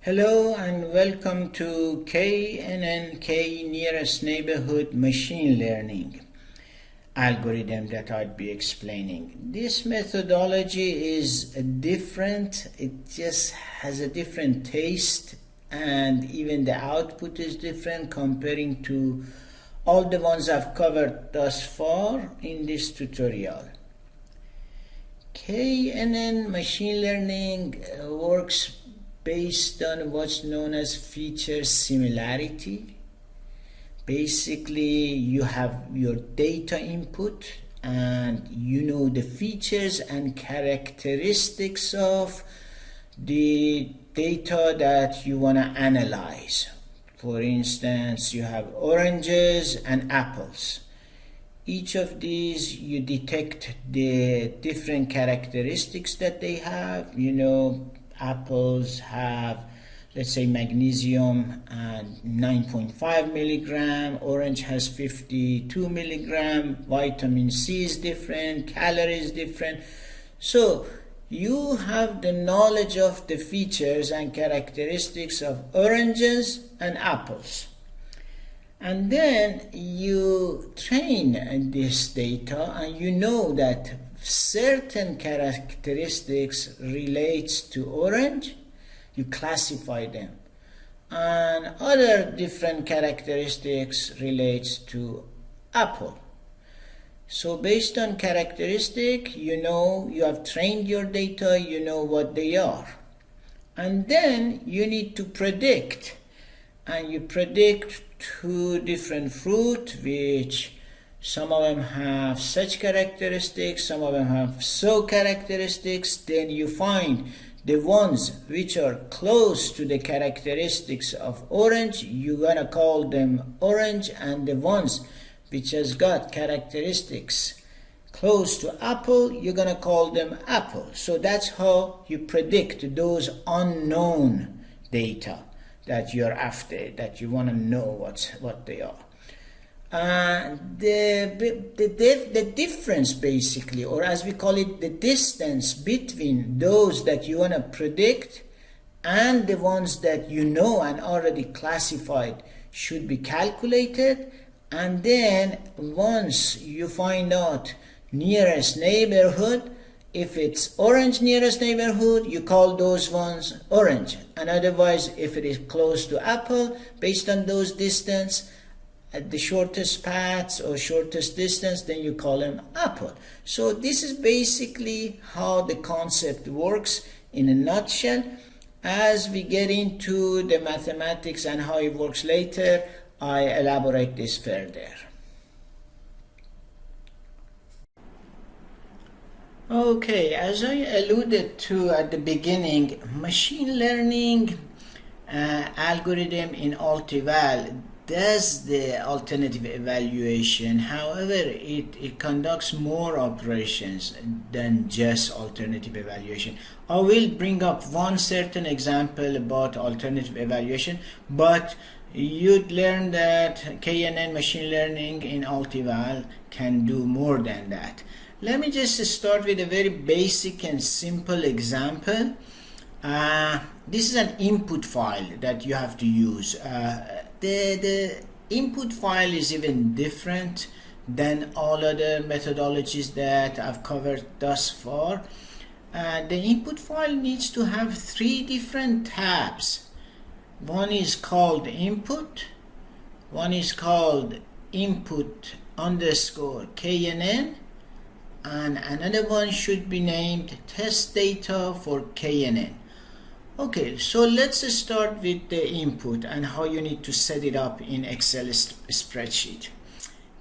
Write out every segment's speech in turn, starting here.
Hello and welcome to KNN Nearest Neighborhood Machine Learning algorithm that I'd be explaining. This methodology is different. It just has a different taste, and even the output is different comparing to all the ones I've covered thus far in this tutorial. KNN Machine Learning works based on what's known as feature similarity. Basically, you have your data input and you know the features and characteristics of the data that you want to analyze. For instance, you have oranges and apples. Each of these, you detect the different characteristics that they have. You know, apples have, let's say, magnesium and 9.5 milligram, orange has 52 milligram, vitamin C is different, calories different. So you have the knowledge of the features and characteristics of oranges and apples. And then you train this data and you know that certain characteristics relates to orange, you classify them, and other different characteristics relates to apple. So based on characteristic, you know, you have trained your data, you know what they are, and then you need to predict, and you predict two different fruit which some of them have such characteristics, some of them have so characteristics. Then you find the ones which are close to the characteristics of orange, you're gonna call them orange, and the ones which has got characteristics close to apple, you're gonna call them apple. So that's how you predict those unknown data that you're after, that you want to know what they are. The difference, basically, or as we call it, the distance between those that you want to predict and the ones that you know and already classified should be calculated. And then once you find out nearest neighborhood, if it's orange nearest neighborhood, you call those ones orange, and otherwise if it is close to apple, based on those distance at the shortest paths or shortest distance, then you call them apple. So this is basically how the concept works in a nutshell. As we get into the mathematics and how it works later, I elaborate this further. Okay, as I alluded to at the beginning, machine learning algorithm in ALTEVAL does the alternative evaluation. However, it conducts more operations than just alternative evaluation. I will bring up one certain example about alternative evaluation, but you'd learn that KNN Machine Learning in ALTEVAL can do more than that. Let me just start with a very basic and simple example. This is an input file that you have to use. The input file is even different than all other methodologies that I've covered thus far. The input file needs to have three different tabs. One is called input, one is called input underscore KNN, and another one should be named test data for KNN. Okay, so let's start with the input and how you need to set it up in Excel spreadsheet.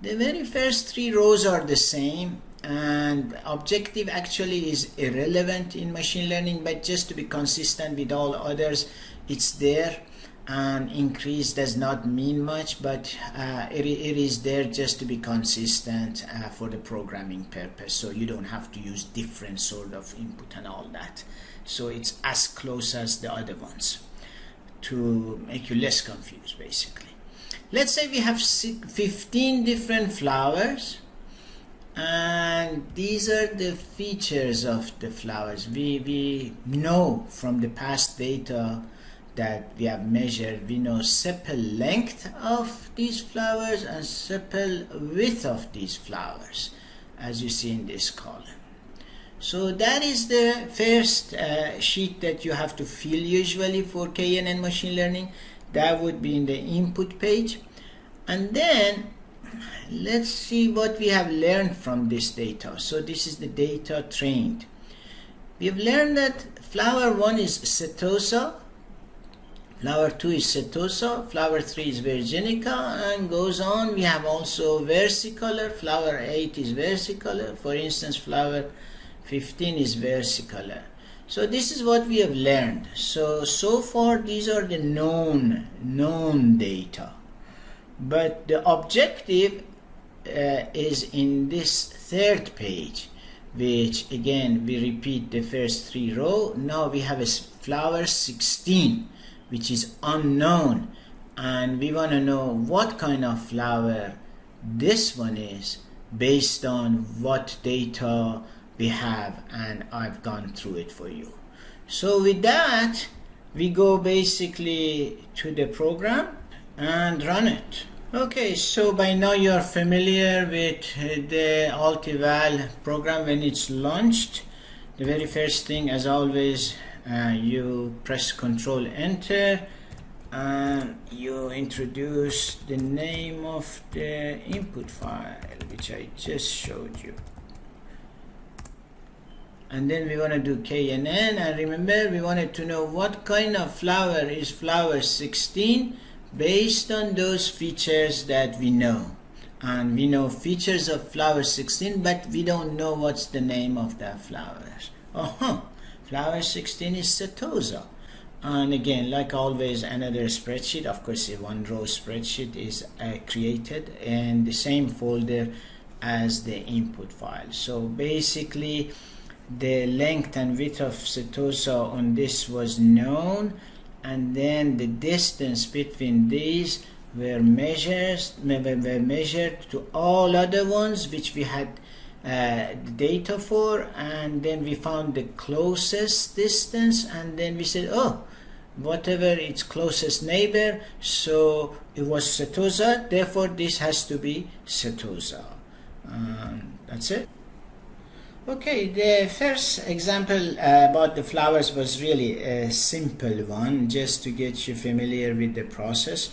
The very first three rows are the same, and objective actually is irrelevant in machine learning, but just to be consistent with all others, it's there. And increase does not mean much, but it is there just to be consistent for the programming purpose, so you don't have to use different sort of input and all that. So it's as close as the other ones to make you less confused, basically. Let's say we have 15 different flowers, and these are the features of the flowers. We know from the past data that we have measured, we know sepal length of these flowers and sepal width of these flowers, as you see in this column. So that is the first sheet that you have to fill usually for KNN machine learning. That would be in the input page. And then let's see what we have learned from this data. So this is the data trained. We have learned that flower 1 is setosa, flower 2 is setosa, flower 3 is virginica, and goes on. We have also versicolor, flower 8 is versicolor. For instance, flower 15 is versicolor. So this is what we have learned. So far these are the known data. But the objective is in this third page, which again we repeat the first 3 rows. Now we have a flower 16, which is unknown, and we want to know what kind of flower this one is based on what data we have, and I've gone through it for you. So with that, we go basically to the program and run it. Okay, so by now you are familiar with the ALTEVAL program. When it's launched, the very first thing, as always, you press Control Enter and you introduce the name of the input file, which I just showed you. And then we want to do KNN, and remember we wanted to know what kind of flower is flower 16 based on those features that we know. And we know features of flower 16, but we don't know what's the name of that flowers. Flower 16 is setosa. And again, like always, another spreadsheet, of course a 1-row spreadsheet, is created in the same folder as the input file. So basically the length and width of setosa on this was known, and then the distance between these were measured to all other ones which we had data for, and then we found the closest distance, and then we said, oh, whatever its closest neighbor, so it was setosa, therefore this has to be setosa. That's it. Okay, the first example about the flowers was really a simple one, just to get you familiar with the process.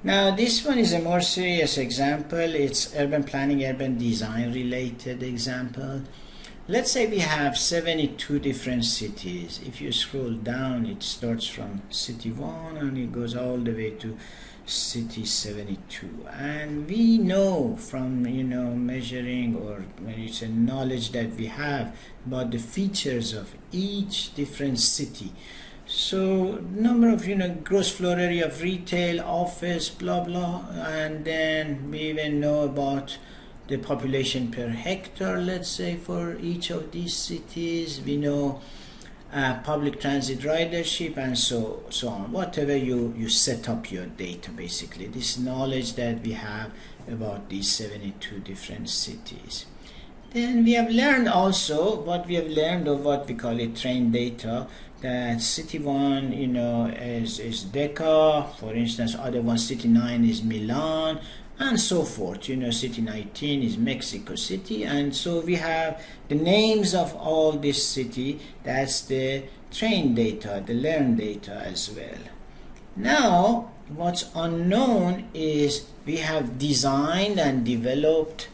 Now this one is a more serious example. It's urban planning, urban design related example. Let's say we have 72 different cities. If you scroll down, it starts from city 1 and it goes all the way to city 72, and we know from measuring, or it's a knowledge that we have about the features of each different city. So number of gross floor area of retail, office, blah blah, and then we even know about the population per hectare, let's say, for each of these cities. We know public transit ridership, and so on. Whatever you set up your data, basically this knowledge that we have about these 72 different cities. Then we have learned also what we have learned, or what we call it trained data, that city 1 is Decca, for instance. Other one, city 9 is Milan, and so forth. City 19 is Mexico City, and so we have the names of all this city. That's the trained data, the learned data as well. Now what's unknown is we have designed and developed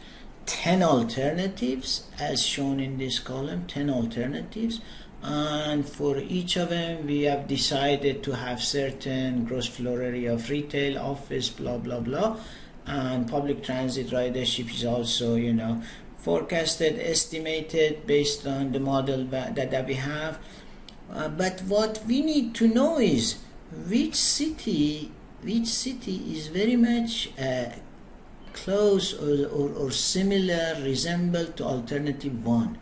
10 alternatives, as shown in this column, 10 alternatives, and for each of them we have decided to have certain gross floor area of retail, office, blah blah blah, and public transit ridership is also forecasted, estimated based on the model that we have. But what we need to know is which city is very much close or similar, resemble to alternative 1.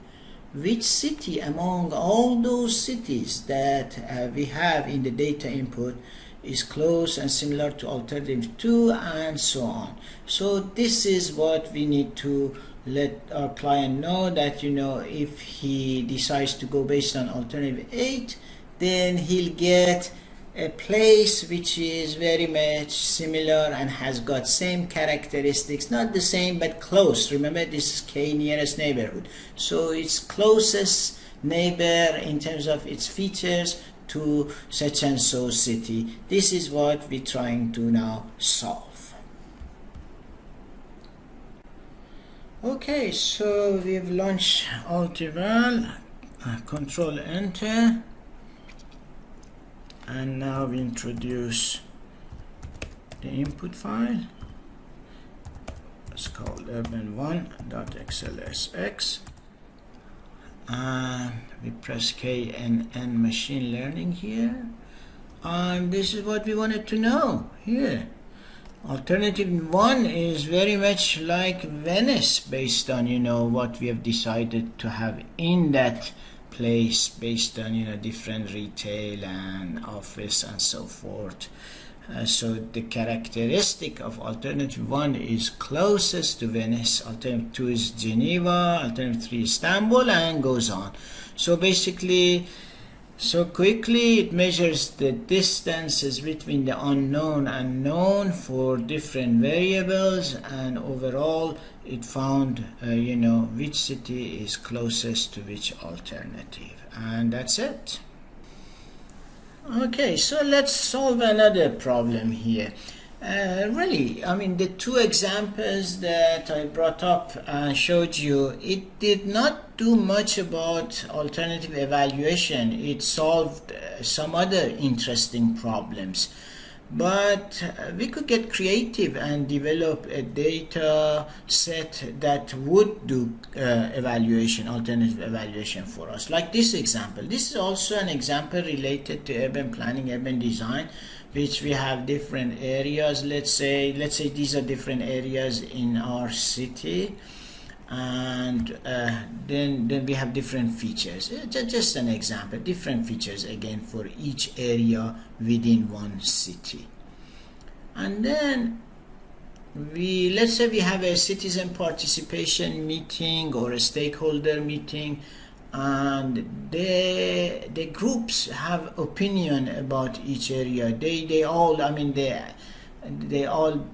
Which city among all those cities that we have in the data input is close and similar to alternative 2, and so on. So this is what we need to let our client know, that if he decides to go based on alternative 8, then he'll get a place which is very much similar and has got same characteristics, not the same but close. Remember, this is K nearest neighborhood, so it's closest neighbor in terms of its features to such and so city. This is what we're trying to now solve. Okay, so we've launched ALTEVAL, Control Enter, and now we introduce the input file. It's called urban1.xlsx, and we press KNN Machine Learning here, and this is what we wanted to know here. Alternative 1 is very much like Venice, based on what we have decided to have in that place, based on different retail and office and so forth. So the characteristic of alternative 1 is closest to Venice, alternative 2 is Geneva, alternative 3 is Istanbul, and goes on. So basically, so quickly it measures the distances between the unknown and known for different variables, and overall it found which city is closest to which alternative, and that's it. Okay, so let's solve another problem here. Really, I mean, the two examples that I brought up and showed you, it did not do much about alternative evaluation. It solved some other interesting problems. But we could get creative and develop a data set that would do evaluation, alternative evaluation for us. Like this example. This is also an example related to urban planning, urban design, which we have different areas. Let's say these are different areas in our city, and then we have different features. Just an example, different features again for each area within one city. And then let's say we have a citizen participation meeting or a stakeholder meeting, and the groups have opinion about each area. They all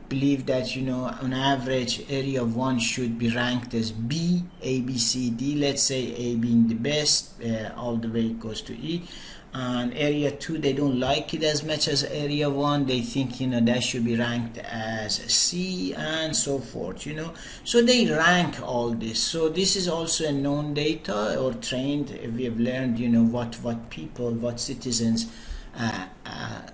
believe that on average area 1 should be ranked as B, A, B, C, D. Let's say A being the best, all the way it goes to E. And area 2, they don't like it as much as area 1. They think that should be ranked as C, and so forth. So they rank all this. So this is also a known data, or trained. We have learned what people, what citizens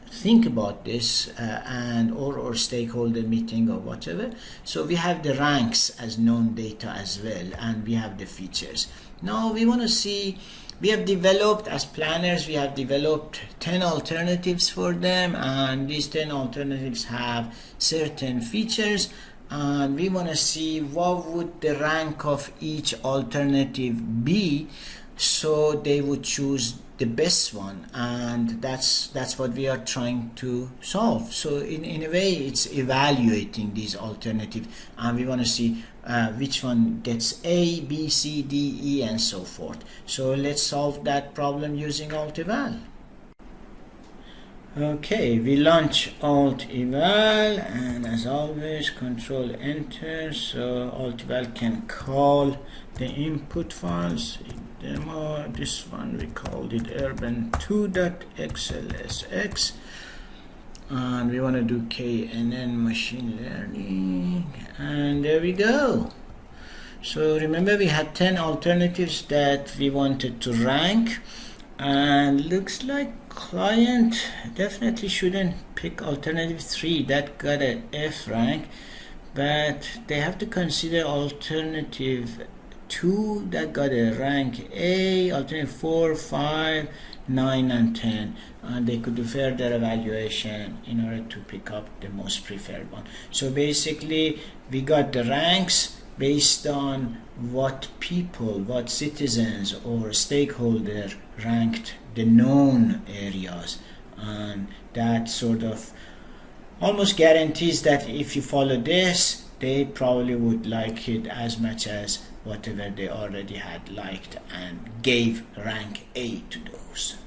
think about this, and or stakeholder meeting or whatever. So we have the ranks as known data as well, and we have the features. Now we want to see, we have developed, as planners, we have developed 10 alternatives for them, and these 10 alternatives have certain features, and we want to see what would the rank of each alternative be, so they would choose the best one, and that's what we are trying to solve. So in a way, it's evaluating these alternatives, and we want to see which one gets A, B, C, D, E, and so forth. So let's solve that problem using ALTEVAL. Okay, we launch ALTEVAL, and as always, Control Enter, so ALTEVAL can call the input files. Demo, this one we called it urban2.xlsx, and we want to do KNN Machine Learning, and there we go. So remember, we had 10 alternatives that we wanted to rank, and looks like client definitely shouldn't pick alternative 3 that got an F rank, but they have to consider alternative 2 that got a rank A, alternative 4, 5, 9, and 10, and they could do further evaluation in order to pick up the most preferred one. So basically, we got the ranks based on what people, what citizens or stakeholder ranked the known areas, and that sort of almost guarantees that if you follow this, they probably would like it as much as whatever they already had liked and gave rank A to those.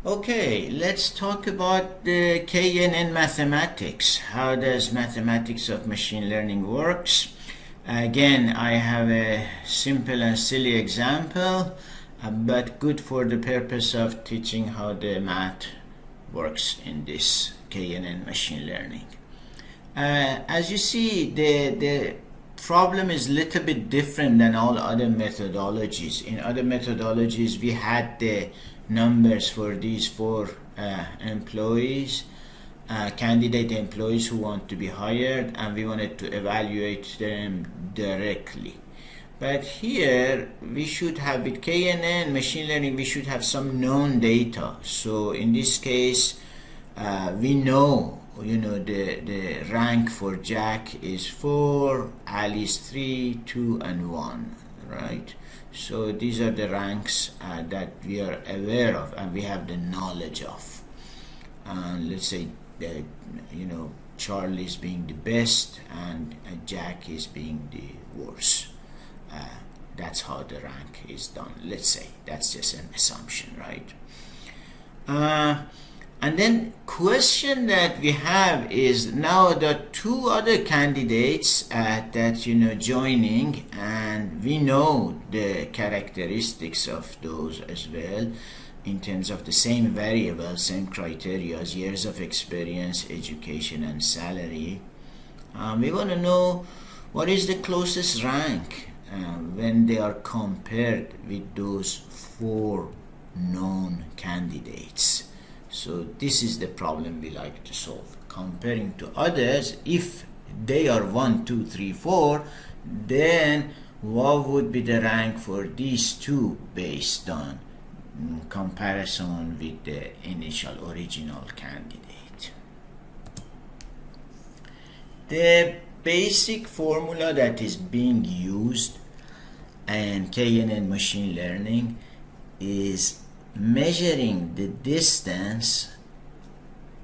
Okay, let's talk about the KNN mathematics. How does mathematics of machine learning works? Again, I have a simple and silly example, but good for the purpose of teaching how the math works in this KNN machine learning. As you see, the problem is a little bit different than all other methodologies. In other methodologies, we had the numbers for these four employees, candidate employees who want to be hired, and we wanted to evaluate them directly. But here we should have, with KNN machine learning, we should have some known data. So in this case, we know, the rank for Jack is 4, Ali is 3, 2, and 1, right? So these are the ranks that we are aware of and we have the knowledge of. Let's say that, Charlie is being the best and Jack is being the worst. That's how the rank is done. Let's say that's just an assumption, right? And then question that we have is, now the two other candidates that joining, and we know the characteristics of those as well in terms of the same variables, same criteria as years of experience, education, and salary. We want to know what is the closest rank when they are compared with those four known candidates. So this is the problem we like to solve. Comparing to others, if they are 1, 2, 3, 4, then what would be the rank for these two based on comparison with the initial original candidate? The basic formula that is being used in KNN machine learning is measuring the distance,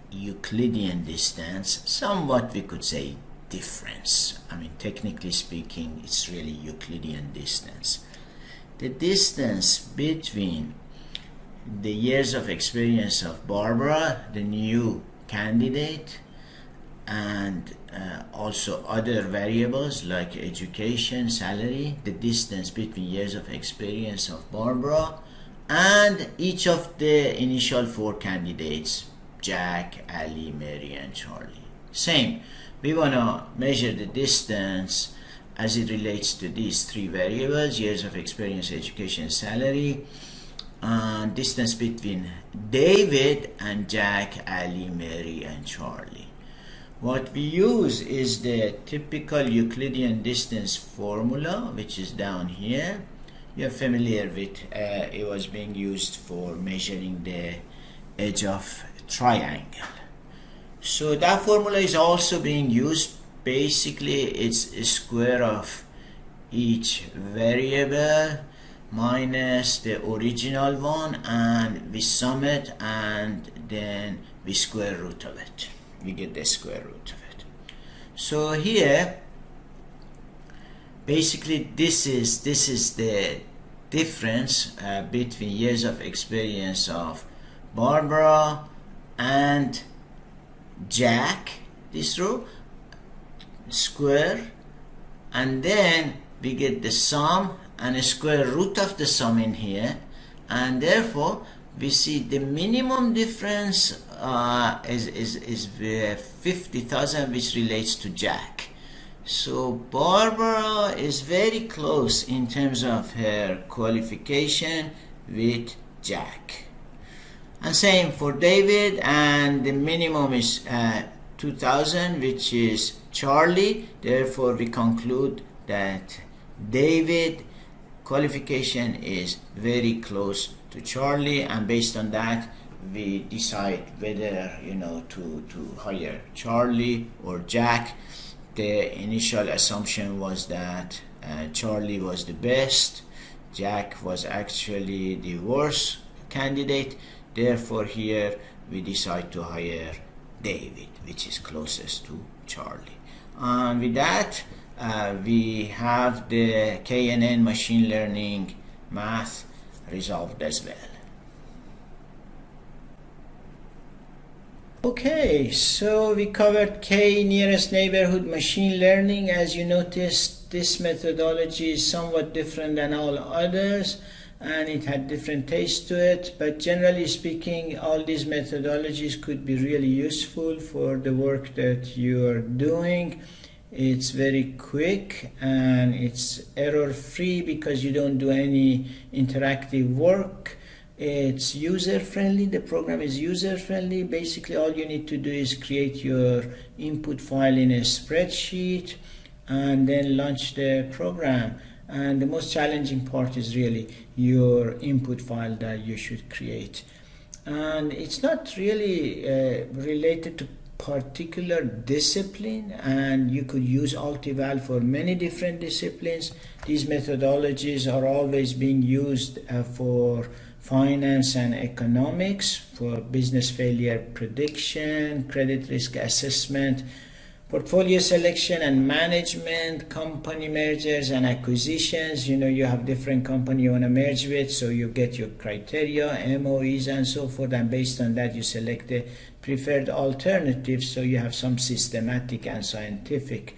Euclidean distance, somewhat we could say difference. I mean, technically speaking, it's really Euclidean distance. The distance between the years of experience of Barbara, the new candidate, and also other variables like education, salary, the distance between years of experience of Barbara and each of the initial four candidates, Jack, Ali, Mary, and Charlie. Same, we want to measure the distance as it relates to these three variables, years of experience, education, salary, and distance between David and Jack, Ali, Mary, and Charlie. What we use is the typical Euclidean distance formula, which is down here. You're familiar with, it was being used for measuring the edge of triangle. So that formula is also being used. Basically, it's a square of each variable minus the original one, and we sum it, and then we square root of it. We get the square root of it. So here, basically, this is the difference between years of experience of Barbara and Jack, this row, square, and then we get the sum and a square root of the sum in here, and therefore we see the minimum difference is 50,000, which relates to Jack. So Barbara is very close in terms of her qualification with Jack. And same for David, and the minimum is 2,000, which is Charlie. Therefore we conclude that David qualification is very close to Charlie, and based on that we decide whether to hire Charlie or Jack. The initial assumption was that Charlie was the best, Jack was actually the worst candidate. Therefore here we decide to hire David, which is closest to Charlie. And with that we have the KNN machine learning math resolved as well. Okay, so we covered K, nearest neighborhood machine learning. As you noticed, this methodology is somewhat different than all others, and it had different taste to it, but generally speaking, all these methodologies could be really useful for the work that you are doing. It's very quick and it's error-free because you don't do any interactive work. It's user-friendly. The program is user-friendly. Basically, all you need to do is create your input file in a spreadsheet and then launch the program. And the most challenging part is really your input file that you should create. And it's not really related to particular discipline, and you could use ALTEVAL for many different disciplines. These methodologies are always being used for finance and economics, for business failure prediction, credit risk assessment, portfolio selection and management, company mergers and acquisitions. You have different company you want to merge with, so you get your criteria, MOEs and so forth, and based on that you select the preferred alternatives, so you have some systematic and scientific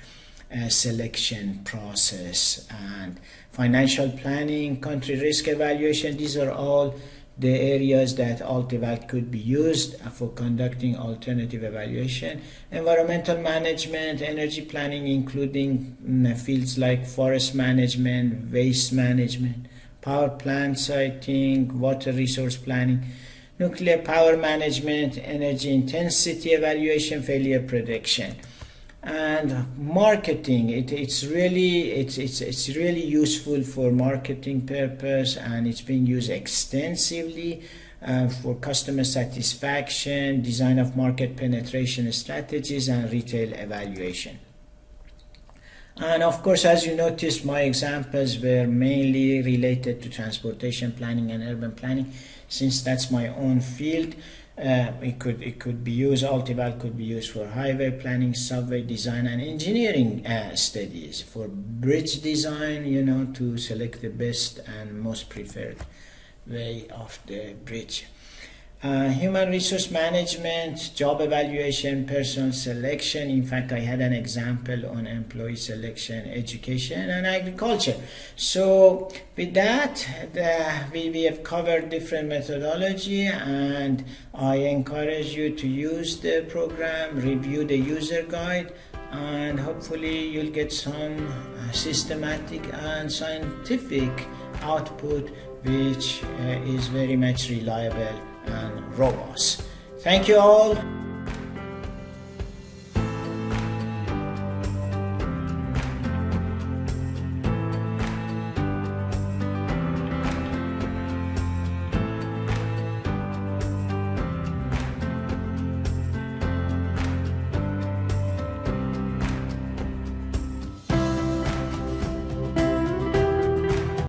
selection process. And financial planning, country risk evaluation, these are all the areas that ALTEVAL could be used for conducting alternative evaluation. Environmental management, energy planning, including fields like forest management, waste management, power plant siting, water resource planning, nuclear power management, energy intensity evaluation, failure prediction. And marketing, it's really useful for marketing purpose, and it's being used extensively for customer satisfaction, design of market penetration strategies, and retail evaluation. And of course, as you noticed, my examples were mainly related to transportation planning and urban planning, since that's my own field. It could be used, ALTEVAL could be used for highway planning, subway design, and engineering studies, for bridge design, to select the best and most preferred way of the bridge. Human resource management, job evaluation, personal selection. In fact, I had an example on employee selection, education, and agriculture. So with that, we have covered different methodology, and I encourage you to use the program, review the user guide, and hopefully you'll get some systematic and scientific output which is very much reliable and robust. Thank you all.